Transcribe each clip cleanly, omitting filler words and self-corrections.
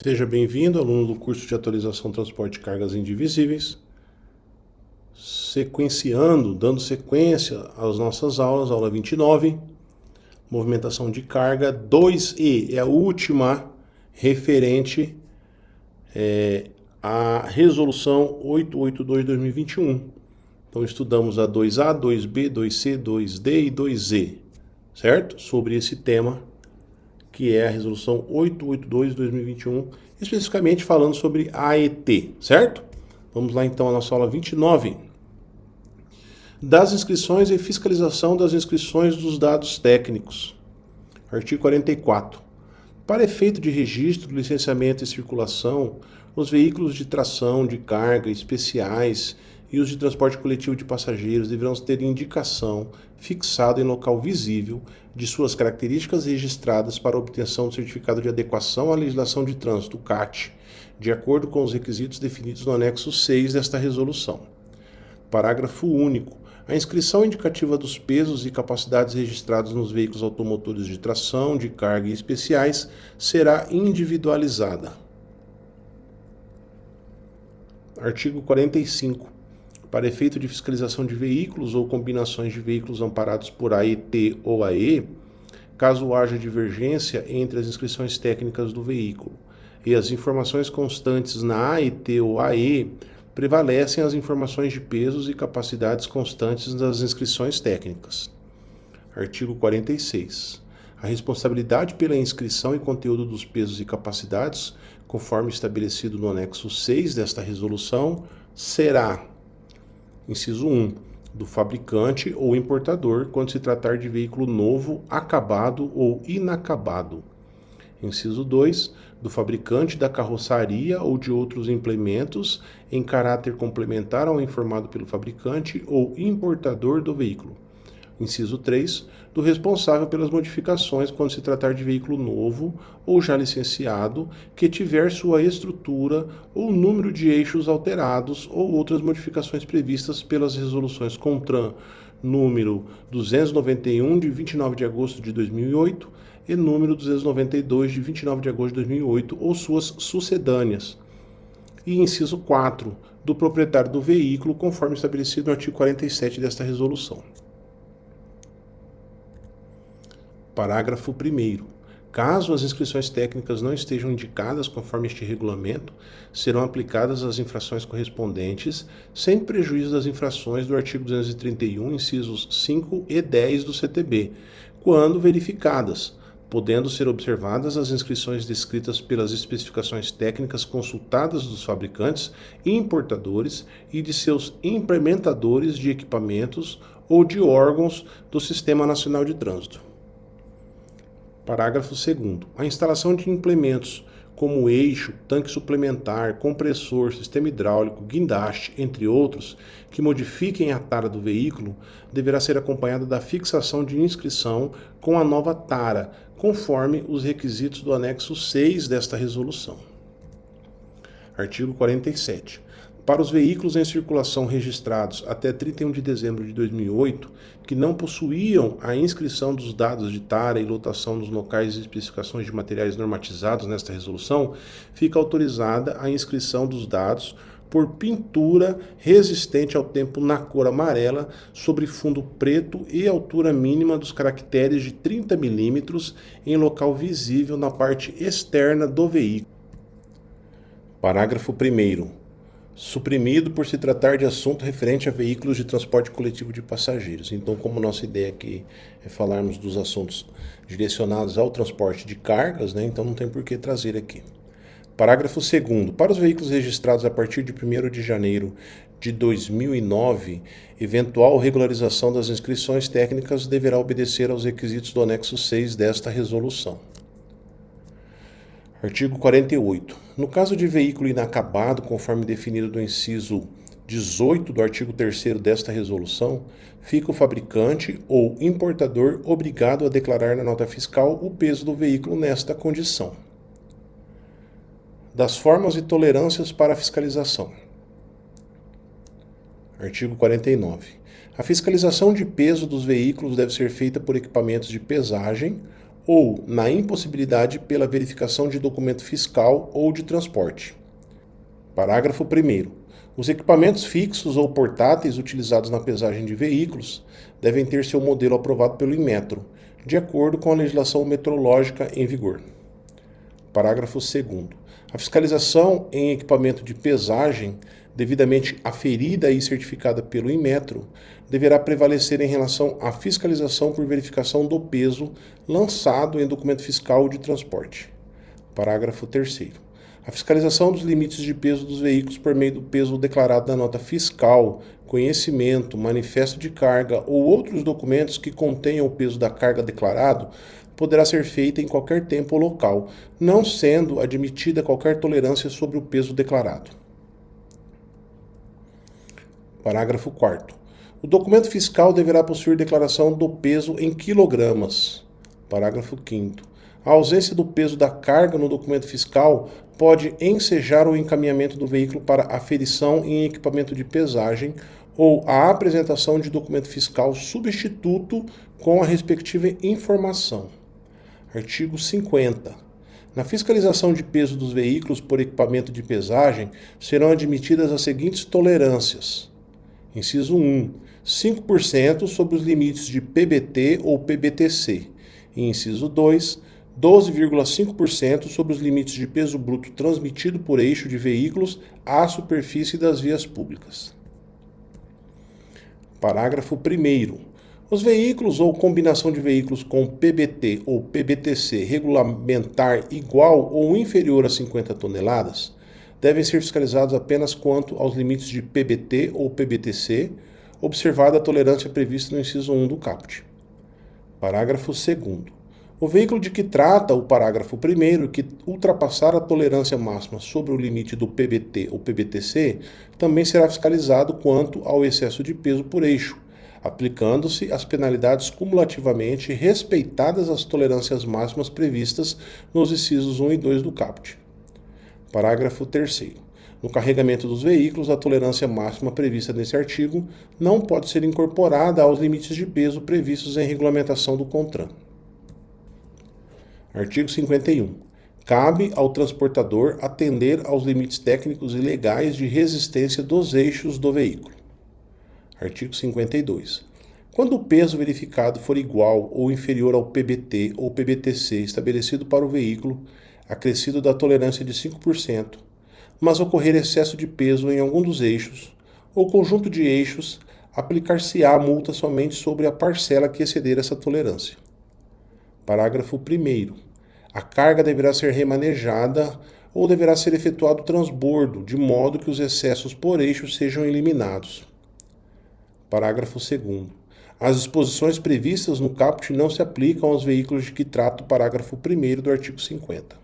Seja bem-vindo, aluno do curso de atualização Transporte de Cargas Indivisíveis. Dando sequência às nossas aulas, aula 29, movimentação de carga 2E, é a última referente à resolução 882/2021. Então estudamos a 2A, 2B, 2C, 2D e 2E, certo? Sobre esse tema, que é a resolução 882/2021, especificamente falando sobre AET, certo? Vamos lá então à nossa aula 29. Das inscrições e fiscalização das inscrições dos dados técnicos. Artigo 44. Para efeito de registro, licenciamento e circulação, os veículos de tração, de carga, especiais e os de transporte coletivo de passageiros deverão ter indicação fixada em local visível de suas características registradas para obtenção do certificado de adequação à legislação de trânsito, CAT, de acordo com os requisitos definidos no anexo 6 desta resolução. Parágrafo único. A inscrição indicativa dos pesos e capacidades registrados nos veículos automotores de tração, de carga e especiais será individualizada. Artigo 45. Para efeito de fiscalização de veículos ou combinações de veículos amparados por AET ou AE, caso haja divergência entre as inscrições técnicas do veículo e as informações constantes na AET ou AE, prevalecem as informações de pesos e capacidades constantes das inscrições técnicas. Artigo 46. A responsabilidade pela inscrição e conteúdo dos pesos e capacidades, conforme estabelecido no anexo 6 desta resolução, será: inciso 1, do fabricante ou importador, quando se tratar de veículo novo, acabado ou inacabado. Inciso 2, do fabricante da carroçaria ou de outros implementos em caráter complementar ao informado pelo fabricante ou importador do veículo. Inciso 3, do responsável pelas modificações quando se tratar de veículo novo ou já licenciado que tiver sua estrutura ou número de eixos alterados ou outras modificações previstas pelas resoluções CONTRAN número 291 de 29 de agosto de 2008 e número 292 de 29 de agosto de 2008 ou suas sucedâneas. E inciso 4, do proprietário do veículo, conforme estabelecido no artigo 47 desta resolução. Parágrafo 1º. Caso as inscrições técnicas não estejam indicadas conforme este regulamento, serão aplicadas as infrações correspondentes, sem prejuízo das infrações do artigo 231, incisos 5 e 10 do CTB, quando verificadas, podendo ser observadas as inscrições descritas pelas especificações técnicas consultadas dos fabricantes e importadores e de seus implementadores de equipamentos ou de órgãos do Sistema Nacional de Trânsito. Parágrafo 2º. A instalação de implementos como eixo, tanque suplementar, compressor, sistema hidráulico, guindaste, entre outros, que modifiquem a tara do veículo, deverá ser acompanhada da fixação de inscrição com a nova tara, conforme os requisitos do anexo 6 desta resolução. Artigo 47. Para os veículos em circulação registrados até 31 de dezembro de 2008, que não possuíam a inscrição dos dados de tara e lotação nos locais e especificações de materiais normatizados nesta resolução, fica autorizada a inscrição dos dados por pintura resistente ao tempo na cor amarela sobre fundo preto e altura mínima dos caracteres de 30 mm em local visível na parte externa do veículo. Parágrafo 1º. Suprimido por se tratar de assunto referente a veículos de transporte coletivo de passageiros. Então, como nossa ideia aqui é falarmos dos assuntos direcionados ao transporte de cargas, então não tem por que trazer aqui. Parágrafo 2º. Para os veículos registrados a partir de 1º de janeiro de 2009, eventual regularização das inscrições técnicas deverá obedecer aos requisitos do anexo 6 desta resolução. Artigo 48. No caso de veículo inacabado, conforme definido no inciso 18 do artigo 3º desta resolução, fica o fabricante ou importador obrigado a declarar na nota fiscal o peso do veículo nesta condição. Das formas e tolerâncias para a fiscalização. Artigo 49. A fiscalização de peso dos veículos deve ser feita por equipamentos de pesagem ou na impossibilidade pela verificação de documento fiscal ou de transporte. Parágrafo 1º. Os equipamentos fixos ou portáteis utilizados na pesagem de veículos devem ter seu modelo aprovado pelo Inmetro, de acordo com a legislação metrológica em vigor. Parágrafo 2º. A fiscalização em equipamento de pesagem, devidamente aferida e certificada pelo Inmetro, deverá prevalecer em relação à fiscalização por verificação do peso lançado em documento fiscal ou de transporte. Parágrafo 3º. A fiscalização dos limites de peso dos veículos por meio do peso declarado na nota fiscal, conhecimento, manifesto de carga ou outros documentos que contenham o peso da carga declarado poderá ser feita em qualquer tempo ou local, não sendo admitida qualquer tolerância sobre o peso declarado. Parágrafo 4º. O documento fiscal deverá possuir declaração do peso em quilogramas. Parágrafo 5º. A ausência do peso da carga no documento fiscal pode ensejar o encaminhamento do veículo para aferição em equipamento de pesagem ou a apresentação de documento fiscal substituto com a respectiva informação. Artigo 50. Na fiscalização de peso dos veículos por equipamento de pesagem serão admitidas as seguintes tolerâncias. Inciso 1. 5% sobre os limites de PBT ou PBTC. E inciso 2. 12,5% sobre os limites de peso bruto transmitido por eixo de veículos à superfície das vias públicas. Parágrafo 1º. Os veículos ou combinação de veículos com PBT ou PBTC regulamentar igual ou inferior a 50 toneladas devem ser fiscalizados apenas quanto aos limites de PBT ou PBTC, observada a tolerância prevista no inciso 1 do caput. Parágrafo 2º. O veículo de que trata o parágrafo 1º, que ultrapassar a tolerância máxima sobre o limite do PBT ou PBTC, também será fiscalizado quanto ao excesso de peso por eixo, aplicando-se as penalidades cumulativamente respeitadas as tolerâncias máximas previstas nos incisos 1 e 2 do caput. Parágrafo 3º. No carregamento dos veículos, a tolerância máxima prevista nesse artigo não pode ser incorporada aos limites de peso previstos em regulamentação do CONTRAN. Artigo 51. Cabe ao transportador atender aos limites técnicos e legais de resistência dos eixos do veículo. Artigo 52. Quando o peso verificado for igual ou inferior ao PBT ou PBTC estabelecido para o veículo, acrescido da tolerância de 5%, mas ocorrer excesso de peso em algum dos eixos ou conjunto de eixos, aplicar-se-á multa somente sobre a parcela que exceder essa tolerância. Parágrafo 1º. A carga deverá ser remanejada ou deverá ser efetuado transbordo, de modo que os excessos por eixo sejam eliminados. Parágrafo 2º. As disposições previstas no caput não se aplicam aos veículos de que trata o parágrafo 1º do artigo 50.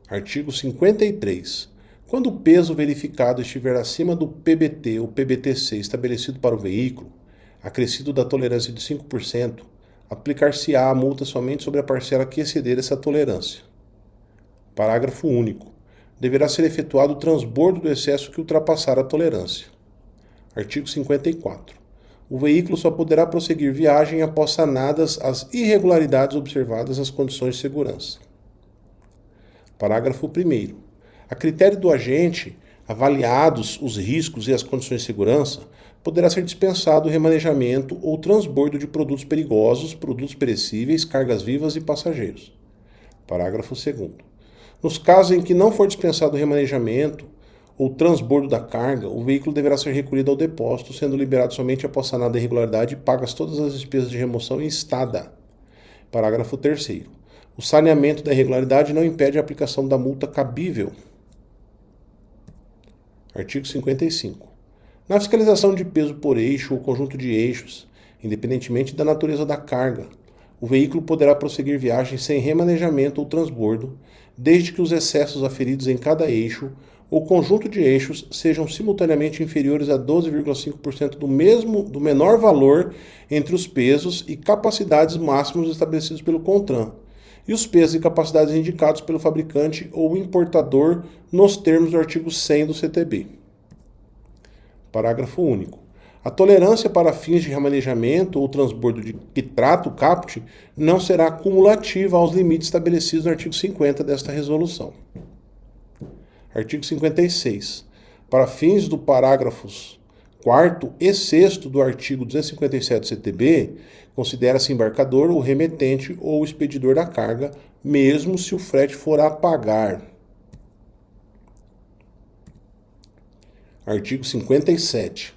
Artigo 53. Quando o peso verificado estiver acima do PBT ou PBTC estabelecido para o veículo, acrescido da tolerância de 5%, aplicar-se-á a multa somente sobre a parcela que exceder essa tolerância. Parágrafo único. Deverá ser efetuado o transbordo do excesso que ultrapassar a tolerância. Artigo 54. O veículo só poderá prosseguir viagem após sanadas as irregularidades observadas nas condições de segurança. Parágrafo 1º. A critério do agente, avaliados os riscos e as condições de segurança, poderá ser dispensado o remanejamento ou transbordo de produtos perigosos, produtos perecíveis, cargas vivas e passageiros. Parágrafo 2º. Nos casos em que não for dispensado o remanejamento ou transbordo da carga, o veículo deverá ser recolhido ao depósito, sendo liberado somente após sanada a irregularidade e pagas todas as despesas de remoção em estada. Parágrafo 3º. O saneamento da irregularidade não impede a aplicação da multa cabível. Artigo 55. Na fiscalização de peso por eixo ou conjunto de eixos, independentemente da natureza da carga, o veículo poderá prosseguir viagem sem remanejamento ou transbordo, desde que os excessos aferidos em cada eixo ou conjunto de eixos sejam simultaneamente inferiores a 12,5% do menor valor entre os pesos e capacidades máximos estabelecidos pelo CONTRAN, e os pesos e capacidades indicados pelo fabricante ou importador nos termos do artigo 100 do CTB. Parágrafo único. A tolerância para fins de remanejamento ou transbordo que trata o caput não será cumulativa aos limites estabelecidos no artigo 50 desta resolução. Artigo 56. Para fins do parágrafos 4º e 6º do artigo 257 do CTB, considera-se embarcador o remetente ou o expedidor da carga, mesmo se o frete for a pagar. Artigo 57.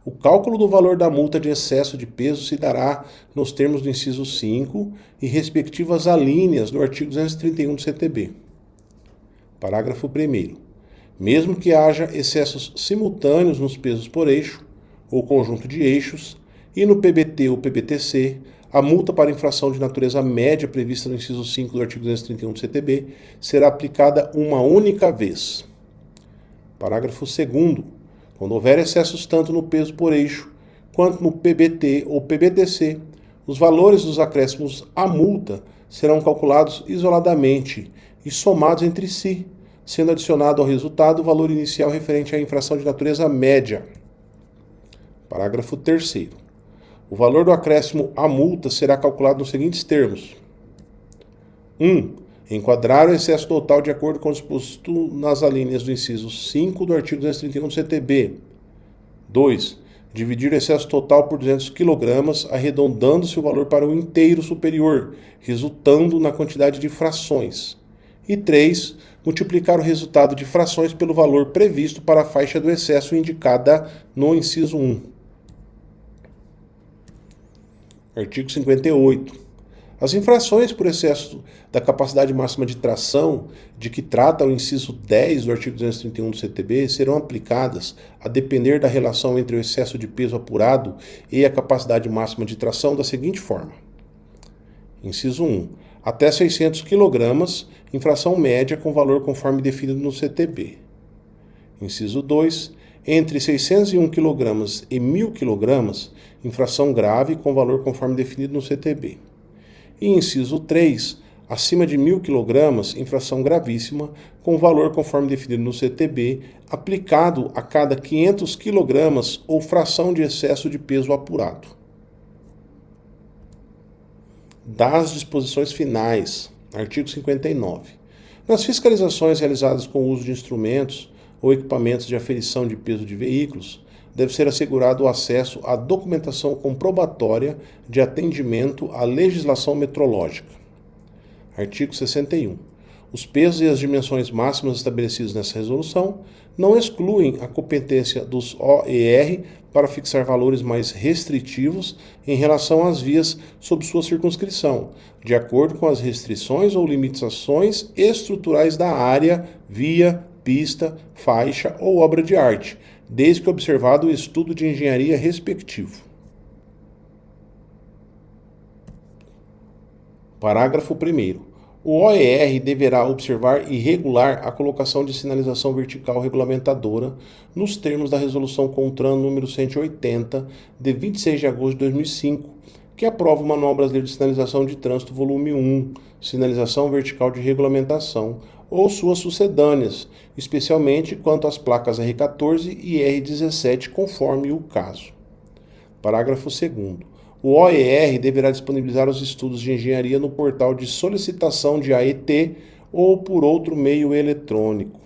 O cálculo do valor da multa de excesso de peso se dará nos termos do inciso 5 e respectivas alíneas do artigo 231 do CTB. Parágrafo 1º. Mesmo que haja excessos simultâneos nos pesos por eixo ou conjunto de eixos e no PBT ou PBTC, a multa para infração de natureza média prevista no inciso 5 do artigo 231 do CTB será aplicada uma única vez. Parágrafo 2º. Quando houver excessos tanto no peso por eixo quanto no PBT ou PBTC, os valores dos acréscimos à multa serão calculados isoladamente e somados entre si, sendo adicionado ao resultado o valor inicial referente à infração de natureza média. Parágrafo 3º. O valor do acréscimo à multa será calculado nos seguintes termos. 1. Enquadrar o excesso total de acordo com o disposto nas alíneas do inciso 5 do artigo 231 do CTB. 2. Dividir o excesso total por 200 kg, arredondando-se o valor para o inteiro superior, resultando na quantidade de frações. E 3. Multiplicar o resultado de frações pelo valor previsto para a faixa do excesso indicada no inciso 1. Artigo 58. As infrações por excesso da capacidade máxima de tração, de que trata o inciso 10 do artigo 231 do CTB, serão aplicadas a depender da relação entre o excesso de peso apurado e a capacidade máxima de tração da seguinte forma. Inciso 1. Até 600 kg, infração média com valor conforme definido no CTB. Inciso 2. Entre 601 kg e 1.000 kg, infração grave com valor conforme definido no CTB. E inciso 3, acima de 1.000 kg, infração gravíssima, com valor conforme definido no CTB, aplicado a cada 500 kg ou fração de excesso de peso apurado. Das disposições finais, artigo 59. Nas fiscalizações realizadas com o uso de instrumentos ou equipamentos de aferição de peso de veículos, deve ser assegurado o acesso à documentação comprobatória de atendimento à legislação metrológica. Artigo 61. Os pesos e as dimensões máximas estabelecidos nessa resolução não excluem a competência dos OER para fixar valores mais restritivos em relação às vias sob sua circunscrição, de acordo com as restrições ou limitações estruturais da área, via, pista, faixa ou obra de arte, desde que observado o estudo de engenharia respectivo. Parágrafo 1º. O OER deverá observar e regular a colocação de sinalização vertical regulamentadora nos termos da Resolução CONTRAN número 180, de 26 de agosto de 2005, que aprova o Manual Brasileiro de Sinalização de Trânsito, volume 1, Sinalização Vertical de Regulamentação, ou suas sucedâneas, especialmente quanto às placas R14 e R17, conforme o caso. Parágrafo 2º. O OER deverá disponibilizar os estudos de engenharia no portal de solicitação de AET ou por outro meio eletrônico.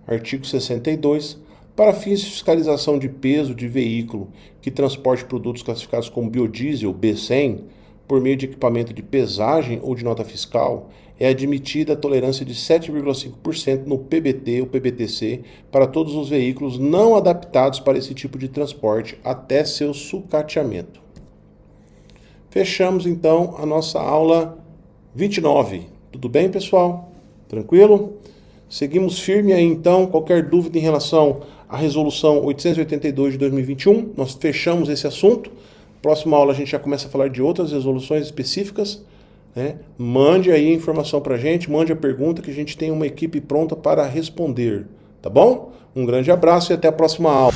Artigo 62. Para fins de fiscalização de peso de veículo que transporte produtos classificados como biodiesel B100, por meio de equipamento de pesagem ou de nota fiscal, é admitida a tolerância de 7,5% no PBT ou PBTC para todos os veículos não adaptados para esse tipo de transporte até seu sucateamento. Fechamos então a nossa aula 29. Tudo bem, pessoal? Tranquilo? Seguimos firme aí então. Qualquer dúvida em relação à resolução 882 de 2021, nós fechamos esse assunto. Próxima aula a gente já começa a falar de outras resoluções específicas, né? Mande aí a informação pra gente, mande a pergunta que a gente tem uma equipe pronta para responder, tá bom? Um grande abraço e até a próxima aula.